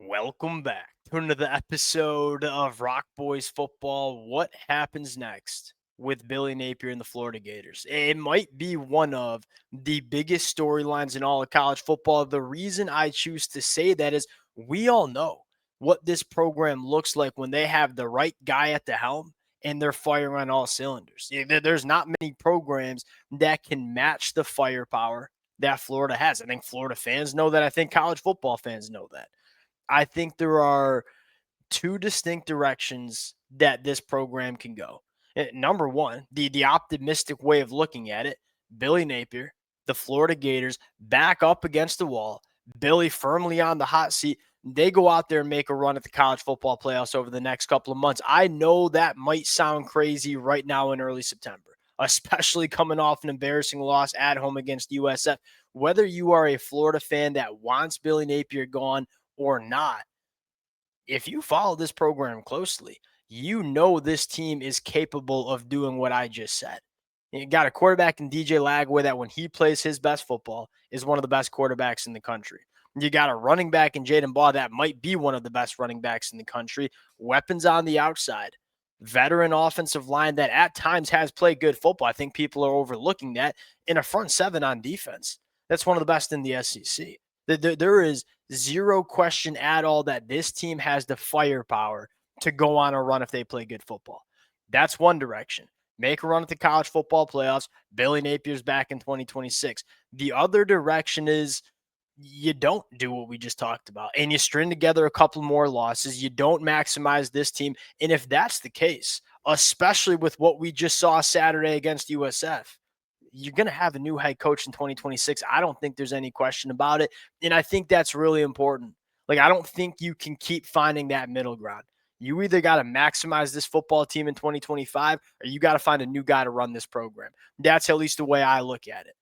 Welcome back to another episode of Rock Boys Football. What happens next with Billy Napier and the Florida Gators? It might be one of the biggest storylines in all of college football. The reason I choose to say that is we all know what this program looks like when they have the right guy at the helm and they're firing on all cylinders. There's not many programs that can match the firepower that Florida has. I think Florida fans know that. I think college football fans know that. I think there are two distinct directions that this program can go. Number one, the optimistic way of looking at it, Billy Napier, the Florida Gators, back up against the wall, Billy firmly on the hot seat. They go out there and make a run at the college football playoffs over the next couple of months. I know that might sound crazy right now in early September, especially coming off an embarrassing loss at home against USF. Whether you are a Florida fan that wants Billy Napier gone or not, if you follow this program closely, you know this team is capable of doing what I just said. You got a quarterback in DJ Lagway that when he plays his best football is one of the best quarterbacks in the country. You got a running back in Jaden Baugh that might be one of the best running backs in the country. Weapons on the outside. Veteran offensive line that at times has played good football. I think people are overlooking that. In a front seven on defense, that's one of the best in the SEC. There is zero question at all that this team has the firepower to go on a run if they play good football. That's one direction. Make a run at the college football playoffs. Billy Napier's back in 2026. The other direction is you don't do what we just talked about and you string together a couple more losses. You don't maximize this team. And if that's the case, especially with what we just saw Saturday against USF, you're going to have a new head coach in 2026. I don't think there's any question about it. And I think that's really important. Like, I don't think you can keep finding that middle ground. You either got to maximize this football team in 2025 or you got to find a new guy to run this program. That's at least the way I look at it.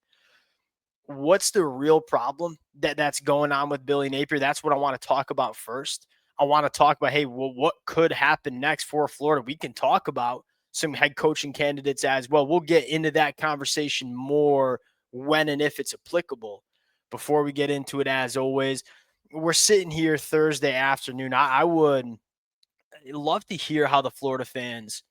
What's the real problem that's going on with Billy Napier? That's what I want to talk about first. I want to talk about, hey, well, what could happen next for Florida? We can talk about some head coaching candidates as well. We'll get into that conversation more when and if it's applicable. Before we get into it, as always, we're sitting here Thursday afternoon. I would love to hear how the Florida fans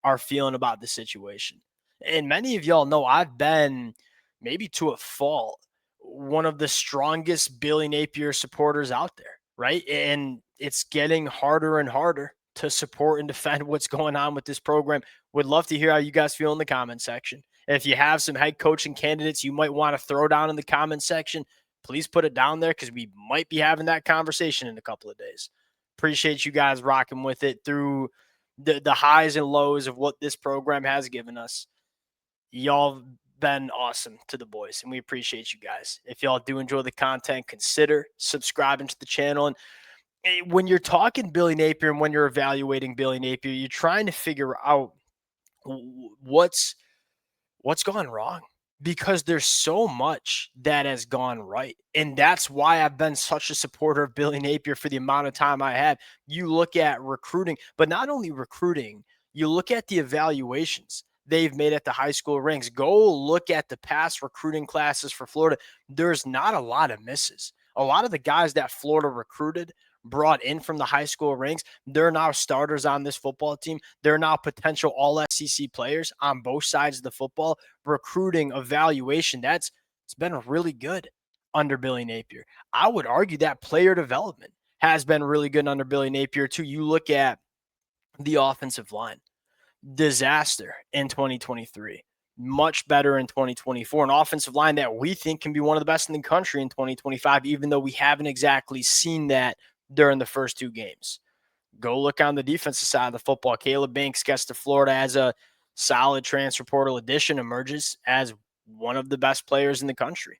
are feeling about the situation. And many of y'all know I've been, maybe to a fault, one of the strongest Billy Napier supporters out there, right? And it's getting harder and harder to support and defend what's going on with this program. Would love to hear how you guys feel in the comment section. If you have some head coaching candidates you might want to throw down in the comment section, please put it down there because we might be having that conversation in a couple of days. Appreciate you guys rocking with it through the highs and lows of what this program has given us. Y'all been awesome to the boys, and we appreciate you guys. If y'all do enjoy the content, consider subscribing to the channel. And when you're talking Billy Napier and when you're evaluating Billy Napier, you're trying to figure out what's gone wrong, because there's so much that has gone right. And that's why I've been such a supporter of Billy Napier for the amount of time I have. You look at recruiting, but not only recruiting, you look at the evaluations they've made at the high school ranks. Go look at the past recruiting classes for Florida. There's not a lot of misses. A lot of the guys that Florida recruited, brought in from the high school ranks, they're now starters on this football team. They're now potential all SEC players on both sides of the football. Recruiting evaluation, it's been really good under Billy Napier. I would argue that player development has been really good under Billy Napier too. You look at the offensive line, disaster in 2023, much better in 2024. An offensive line that we think can be one of the best in the country in 2025, even though we haven't exactly seen that during the first two games. Go look on the defensive side of the football. Caleb Banks gets to Florida as a solid transfer portal addition, emerges as one of the best players in the country.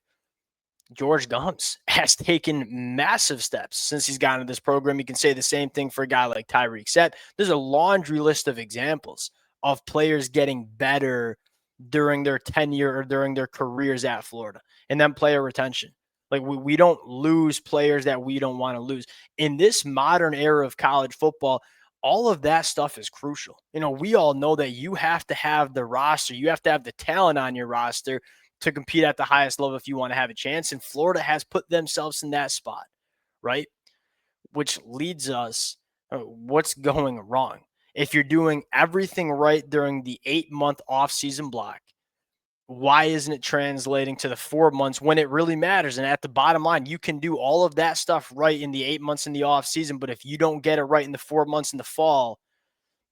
George Gums has taken massive steps since he's gotten into this program. You can say the same thing for a guy like Tyreek Sett. There's a laundry list of examples of players getting better during their tenure or during their careers at Florida. And then player retention. Like, we don't lose players that we don't want to lose. In this modern era of college football, all of that stuff is crucial. We all know that you have to have the roster. You have to have the talent on your roster to compete at the highest level if you want to have a chance. And Florida has put themselves in that spot, right? which leads us what's going wrong. If you're doing everything right during the 8-month off-season block, why isn't it translating to the 4 months when it really matters? And at the bottom line, you can do all of that stuff right in the 8 months in the off season, but if you don't get it right in the 4 months in the fall,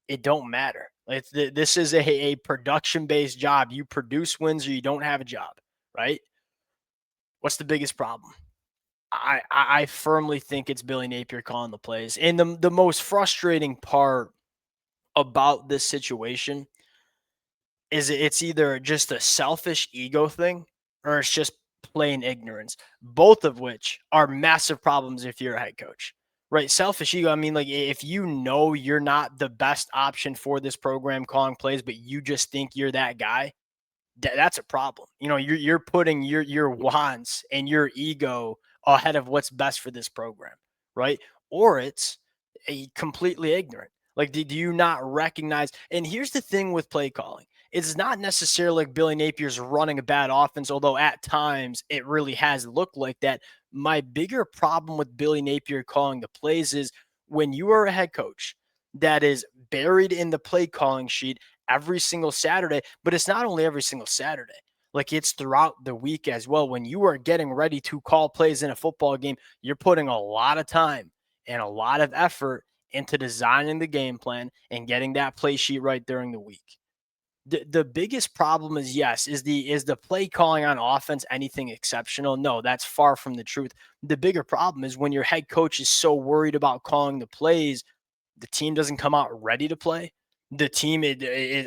it don't matter. This is a production based job. You produce wins or you don't have a job, right? What's the biggest problem? I firmly think it's Billy Napier calling the plays. And the most frustrating part about this situation is it's either just a selfish ego thing or it's just plain ignorance, both of which are massive problems if you're a head coach. Right? Selfish ego. I mean, like if you know you're not the best option for this program calling plays, but you just think you're that guy, that's a problem. You're putting your wants and your ego ahead of what's best for this program, right? Or it's completely ignorant. Like, do you not recognize? And here's the thing with play calling. It's not necessarily like Billy Napier's running a bad offense, although at times it really has looked like that. My bigger problem with Billy Napier calling the plays is when you are a head coach that is buried in the play calling sheet every single Saturday, but it's not only every single Saturday. Like it's throughout the week as well. When you are getting ready to call plays in a football game, you're putting a lot of time and a lot of effort into designing the game plan and getting that play sheet right during the week. The biggest problem is yes, is the play calling on offense anything exceptional? No, that's far from the truth. The bigger problem is when your head coach is so worried about calling the plays, the team doesn't come out ready to play. The team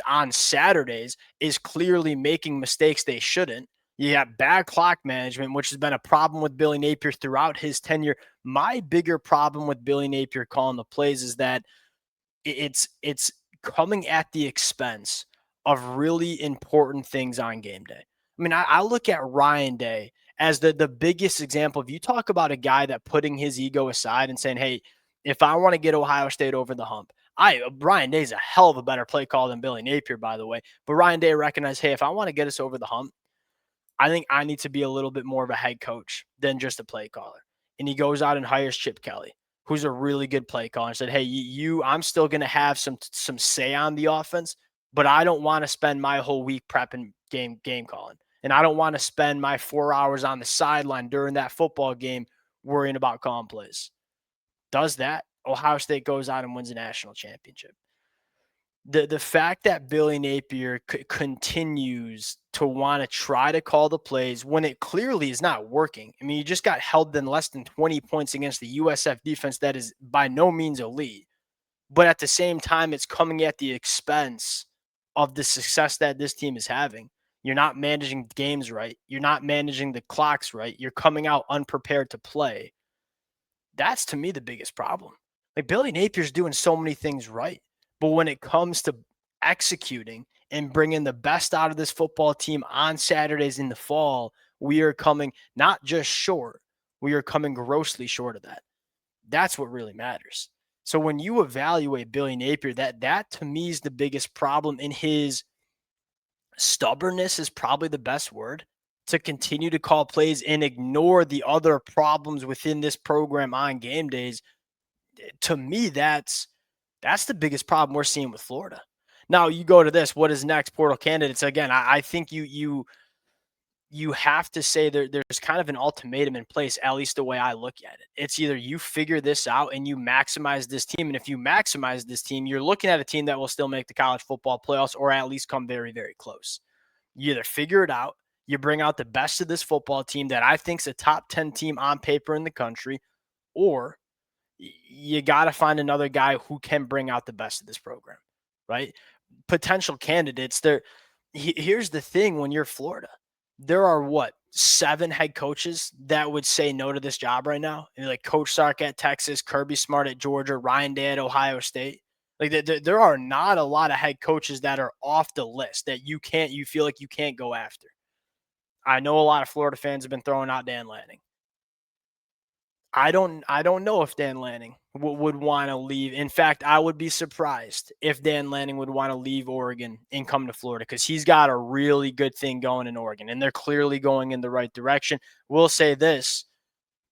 on Saturdays is clearly making mistakes they shouldn't. You got bad clock management, which has been a problem with Billy Napier throughout his tenure. My bigger problem with Billy Napier calling the plays is that it's coming at the expense of really important things on game day. I mean, I look at Ryan Day as the biggest example. If you talk about a guy that putting his ego aside and saying, hey, if I want to get Ohio State over the hump, Ryan Day's a hell of a better play call than Billy Napier, by the way. But Ryan Day recognized, hey, if I want to get us over the hump, I think I need to be a little bit more of a head coach than just a play caller. And he goes out and hires Chip Kelly, who's a really good play caller, and said, hey, I'm still going to have some say on the offense, but I don't want to spend my whole week prepping game calling. And I don't want to spend my 4 hours on the sideline during that football game worrying about calling plays. Does that, Ohio State goes out and wins a national championship. The fact that Billy Napier continues to want to try to call the plays when it clearly is not working. I mean, you just got held in less than 20 points against the USF defense that is by no means elite. But at the same time, it's coming at the expense of the success that this team is having. You're not managing games right. You're not managing the clocks right. You're coming out unprepared to play. That's to me the biggest problem. Like Billy Napier's doing so many things right. But when it comes to executing and bringing the best out of this football team on Saturdays in the fall, we are coming not just short, we are coming grossly short of that. That's what really matters. So when you evaluate Billy Napier, that to me is the biggest problem. In his stubbornness is probably the best word, to continue to call plays and ignore the other problems within this program on game days. To me, that's the biggest problem we're seeing with Florida. Now you go to this. What is next? Portal candidates. Again, I think you have to say there's kind of an ultimatum in place, at least the way I look at it. It's either you figure this out and you maximize this team. And if you maximize this team, you're looking at a team that will still make the college football playoffs or at least come very, very close. You either figure it out, you bring out the best of this football team that I think is a top 10 team on paper in the country, or you got to find another guy who can bring out the best of this program, right? Potential candidates there. Here's the thing. When you're Florida, there are 7 head coaches that would say no to this job right now. Like Coach Sark at Texas, Kirby Smart at Georgia, Ryan Day at Ohio State. Like there are not a lot of head coaches that are off the list that you feel like you can't go after. I know a lot of Florida fans have been throwing out Dan Lanning. I don't know if Dan Lanning would want to leave. In fact, I would be surprised if Dan Lanning would want to leave Oregon and come to Florida, because he's got a really good thing going in Oregon, and they're clearly going in the right direction. We'll say this.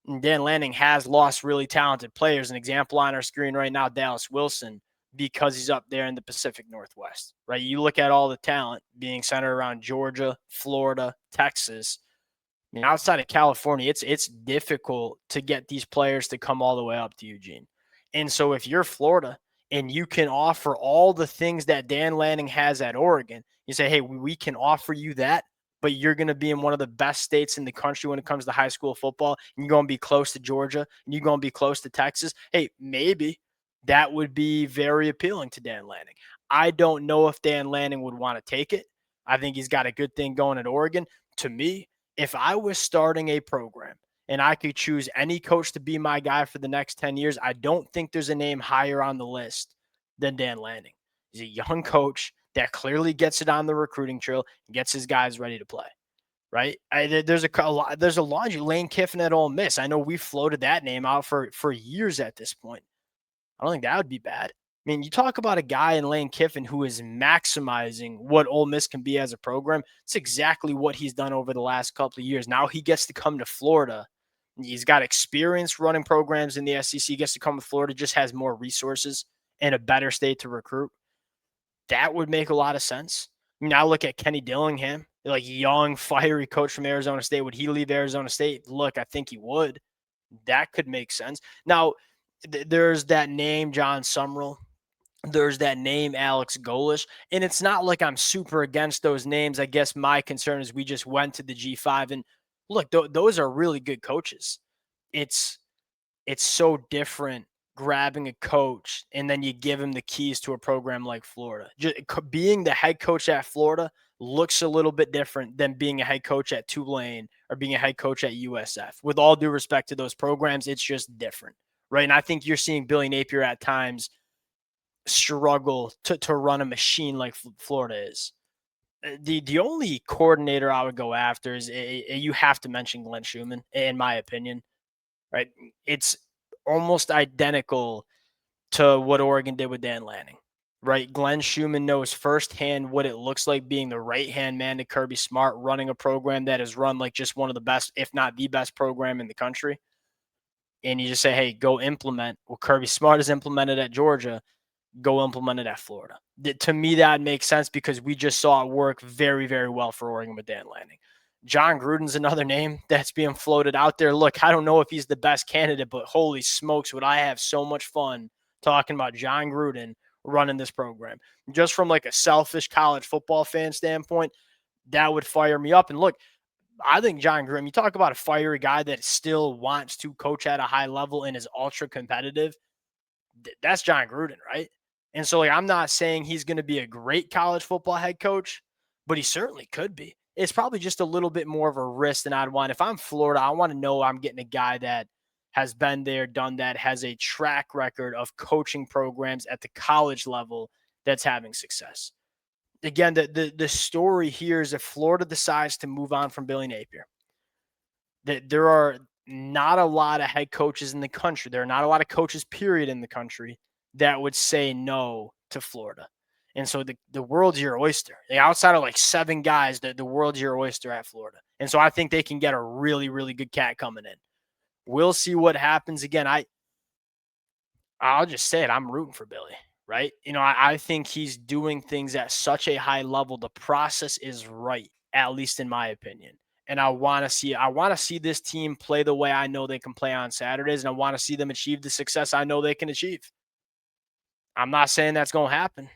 And Dan Lanning has lost really talented players. An example on our screen right now, Dallas Wilson, because he's up there in the Pacific Northwest, right? You look at all the talent being centered around Georgia, Florida, Texas. I mean, outside of California, it's difficult to get these players to come all the way up to Eugene. And so if you're Florida and you can offer all the things that Dan Lanning has at Oregon, you say, hey, we can offer you that, but you're going to be in one of the best states in the country when it comes to high school football, and you're going to be close to Georgia, and you're going to be close to Texas. Hey, maybe that would be very appealing to Dan Lanning. I don't know if Dan Lanning would want to take it. I think he's got a good thing going at Oregon. To me, if I was starting a program and I could choose any coach to be my guy for the next 10 years, I don't think there's a name higher on the list than Dan Lanning. He's a young coach that clearly gets it on the recruiting trail and gets his guys ready to play. Right? There's a laundry. Lane Kiffin at Ole Miss. I know we floated that name out for years at this point. I don't think that would be bad. I mean, you talk about a guy in Lane Kiffin who is maximizing what Ole Miss can be as a program. It's exactly what he's done over the last couple of years. Now he gets to come to Florida. He's got experience running programs in the SEC. He gets to come to Florida, just has more resources and a better state to recruit. That would make a lot of sense. I mean, I look at Kenny Dillingham, like young, fiery coach from Arizona State. Would he leave Arizona State? Look, I think he would. That could make sense. Now, there's that name, John Sumrall. There's that name, Alex Golish. And it's not like I'm super against those names. I guess my concern is we just went to the G5. And look, those are really good coaches. It's so different grabbing a coach and then you give him the keys to a program like Florida. Just being the head coach at Florida looks a little bit different than being a head coach at Tulane or being a head coach at USF. With all due respect to those programs, it's just different, right? And I think you're seeing Billy Napier at times struggle to run a machine like Florida is. The only coordinator I would go after is you have to mention Glenn Schumann, in my opinion, right? It's almost identical to what Oregon did with Dan Lanning, right? Glenn Schumann knows firsthand what it looks like being the right-hand man to Kirby Smart, running a program that is run like just one of the best, if not the best program in the country. And you just say, hey, go implement what Kirby Smart has implemented at Georgia, go implement it at Florida. To me, that makes sense because we just saw it work very, very well for Oregon with Dan Lanning. John Gruden's another name that's being floated out there. Look, I don't know if he's the best candidate, but holy smokes, would I have so much fun talking about John Gruden running this program. Just from like a selfish college football fan standpoint, that would fire me up. And look, I think John Gruden, you talk about a fiery guy that still wants to coach at a high level and is ultra competitive. That's John Gruden, right? And so, like, I'm not saying he's going to be a great college football head coach, but he certainly could be. It's probably just a little bit more of a risk than I'd want. If I'm Florida, I want to know I'm getting a guy that has been there, done that, has a track record of coaching programs at the college level that's having success. Again, the story here is if Florida decides to move on from Billy Napier, that there are not a lot of head coaches in the country. There are not a lot of coaches, period, in the country that would say no to Florida. And so the world's your oyster. Outside of like 7 guys, the world's your oyster at Florida. And so I think they can get a really, really good cat coming in. We'll see what happens. Again, I'll just say it. I'm rooting for Billy, right? I think he's doing things at such a high level. The process is right, at least in my opinion. And I want to see this team play the way I know they can play on Saturdays, and I want to see them achieve the success I know they can achieve. I'm not saying that's going to happen,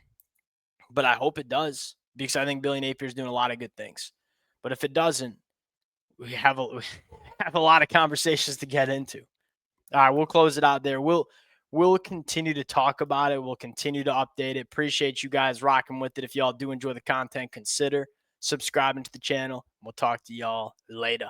but I hope it does because I think Billy Napier is doing a lot of good things. But if it doesn't, we have a lot of conversations to get into. All right, we'll close it out there. We'll continue to talk about it. We'll continue to update it. Appreciate you guys rocking with it. If y'all do enjoy the content, consider subscribing to the channel. We'll talk to y'all later.